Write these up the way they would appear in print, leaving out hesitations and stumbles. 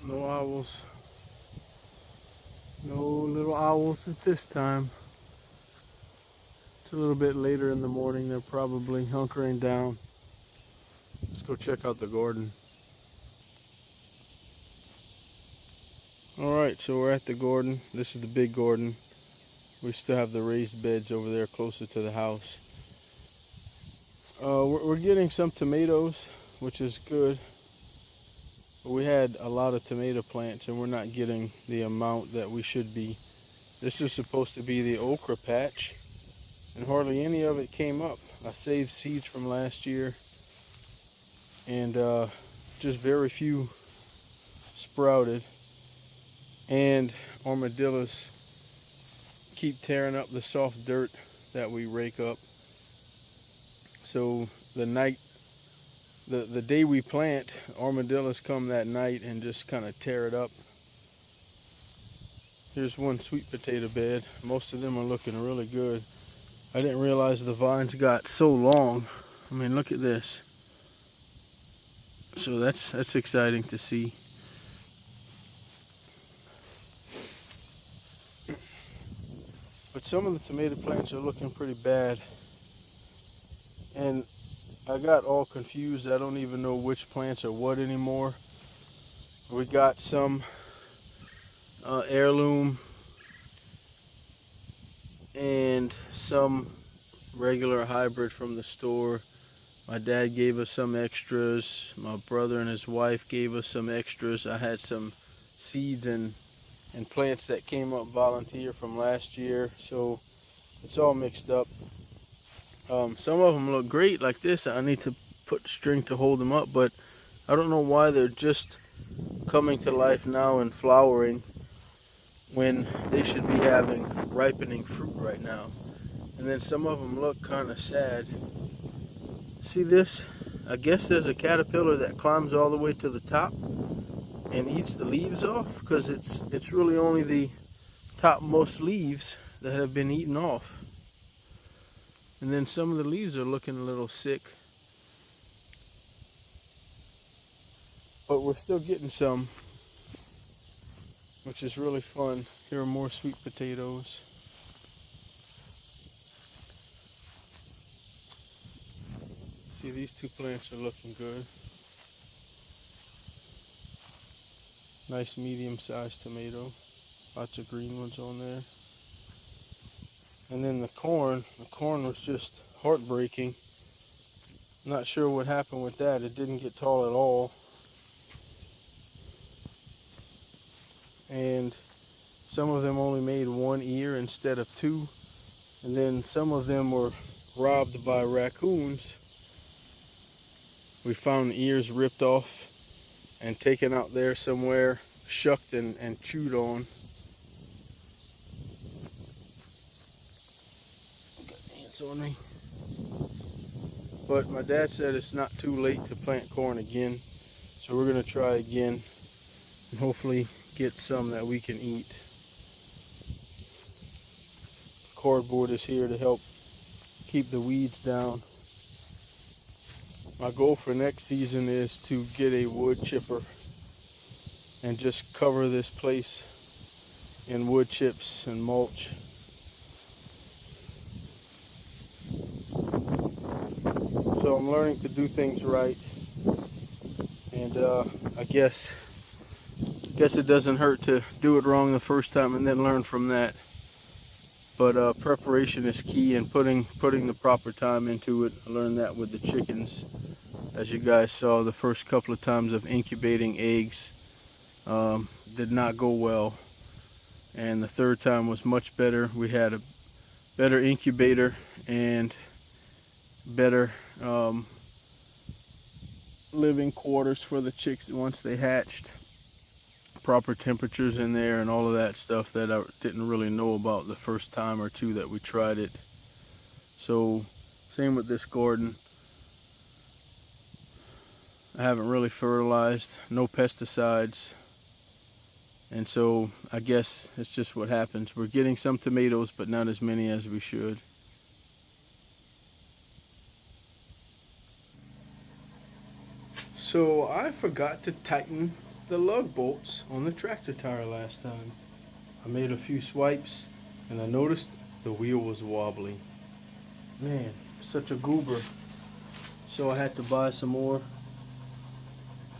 No owls. No little owls at this time. It's a little bit later in the morning. They're probably hunkering down. Let's go check out the garden. Alright, so we're at the garden. This is the big garden. We still have the raised beds over there closer to the house. We're getting some tomatoes, which is good. We had a lot of tomato plants and we're not getting the amount that we should be. This is supposed to be the okra patch and hardly any of it came up. I saved seeds from last year and just very few sprouted, and armadillos keep tearing up the soft dirt that we rake up. So the day we plant, armadillos come that night and just kind of tear it up. Here's one sweet potato bed. Most of them are looking really good. I didn't realize the vines got so long. I mean, look at this. So that's exciting to see. But some of the tomato plants are looking pretty bad. And I got all confused. I don't even know which plants are what anymore. We got some heirloom and some regular hybrid from the store. My dad gave us some extras. My brother and his wife gave us some extras. I had some seeds and plants that came up volunteer from last year, so it's all mixed up. Some of them look great like this. I need to put string to hold them up, but I don't know why they're just coming to life now and flowering when they should be having ripening fruit right now. And then some of them look kind of sad. See this? I guess there's a caterpillar that climbs all the way to the top and eats the leaves off, because it's really only the topmost leaves that have been eaten off. And then some of the leaves are looking a little sick, but we're still getting some, which is really fun. Here are more sweet potatoes. See, these two plants are looking good. Nice medium-sized tomato. Lots of green ones on there. And then the corn was just heartbreaking. Not sure what happened with that. It didn't get tall at all. And some of them only made one ear instead of two. And then some of them were robbed by raccoons. We found ears ripped off and taken out there somewhere, shucked and chewed on. On me. But my dad said it's not too late to plant corn again, so we're going to try again and hopefully get some that we can eat. Cardboard is here to help keep the weeds down. My goal for next season is to get a wood chipper and just cover this place in wood chips and mulch. So I'm learning to do things right, and I guess it doesn't hurt to do it wrong the first time and then learn from that. But preparation is key, and putting the proper time into it. I learned that with the chickens. As you guys saw, the first couple of times of incubating eggs did not go well, and the third time was much better. We had a better incubator and better living quarters for the chicks once they hatched. Proper temperatures in there and all of that stuff that I didn't really know about the first time or two that we tried it. So same with this garden. I haven't really fertilized, no pesticides, and so I guess it's just what happens. We're getting some tomatoes, but not as many as we should. So I forgot to tighten the lug bolts on the tractor tire last time. I made a few swipes and I noticed the wheel was wobbly. Man, such a goober. So I had to buy some more.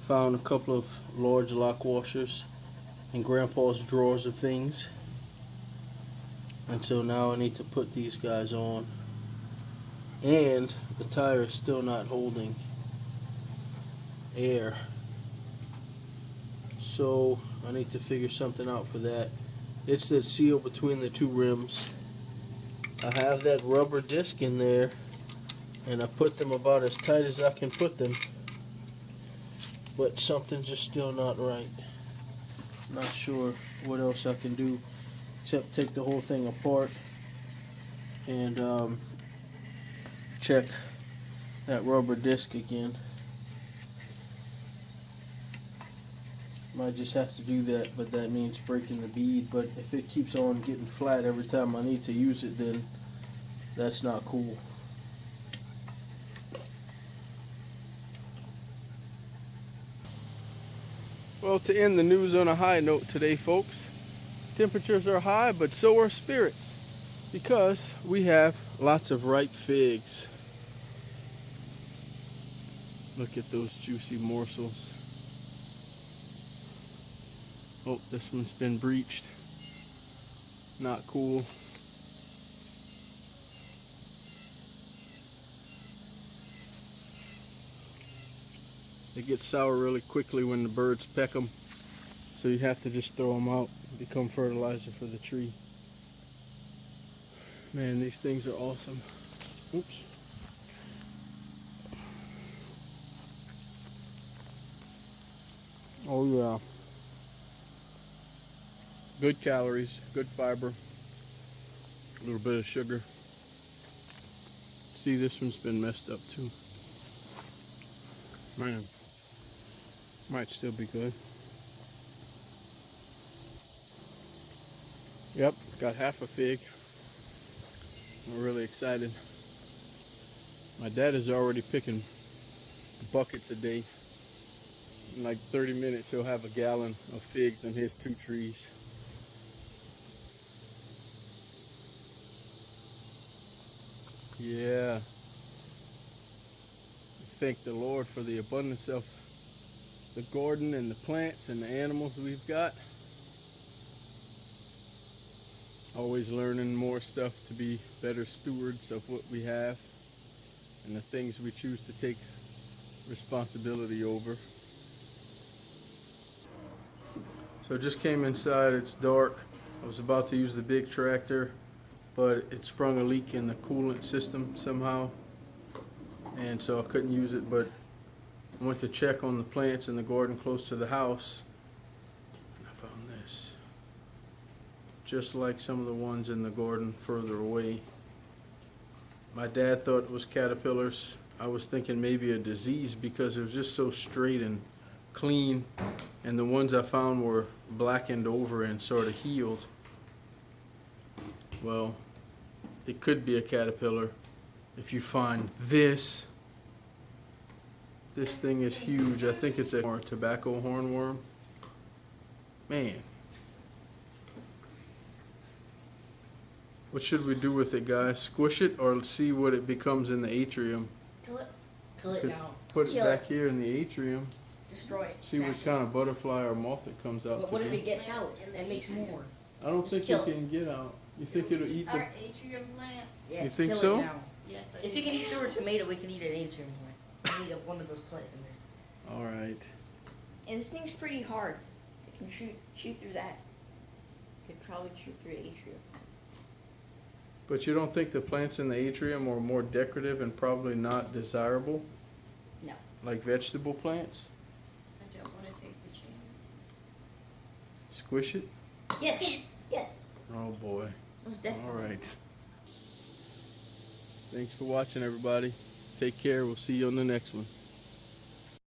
Found a couple of large lock washers in Grandpa's drawers of things. And so now I need to put these guys on. And the tire is still not holding air. So I need to figure something out for that. It's that seal between the two rims. I have that rubber disc in there and I put them about as tight as I can put them, but something's just still not right. Not sure what else I can do except take the whole thing apart and check that rubber disc again. Might just have to do that, but that means breaking the bead. But if it keeps on getting flat every time I need to use it, then that's not cool. Well, to end the news on a high note today, folks, temperatures are high, but so are spirits, because we have lots of ripe figs. Look at those juicy morsels. Oh, this one's been breached. Not cool. They get sour really quickly when the birds peck them, so you have to just throw them out and become fertilizer for the tree. Man, these things are awesome. Oops. Oh yeah. Good calories, good fiber, a little bit of sugar. See, this one's been messed up too. Man, might still be good. Yep, got half a fig. I'm really excited. My dad is already picking buckets a day. In like 30 minutes, he'll have a gallon of figs on his 2 trees. Yeah. Thank the Lord for the abundance of the garden and the plants and the animals we've got. Always learning more stuff to be better stewards of what we have and the things we choose to take responsibility over. So I just came inside, it's dark. I was about to use the big tractor, but it sprung a leak in the coolant system somehow, and so I couldn't use it. But I went to check on the plants in the garden close to the house, and I found this, just like some of the ones in the garden further away. My dad thought it was caterpillars. I was thinking maybe a disease because it was just so straight and clean, and the ones I found were blackened over and sort of healed. Well, it could be a caterpillar. If you find this thing is huge. I think it's a tobacco hornworm. Man, what should we do with it, guys? Squish it or see what it becomes in the atrium? Kill it now. Put it back here in the atrium. Destroy it. See what kind of butterfly or moth it comes out. But what if it gets out and makes more? I don't think it can get out. You think it'll eat the our atrium plants? Yes, You think kill so? it now. Yes. If you can eat through a tomato, we can eat an atrium plant. We need one of those plants in there. All right. And this thing's pretty hard. It can shoot through that. It could probably shoot through the atrium. But you don't think the plants in the atrium are more decorative and probably not desirable? No. Like vegetable plants? I don't want to take the chance. Squish it? Yes. Yes. Oh boy. Most definitely. All right. Thanks for watching, everybody. Take care. We'll see you on the next one.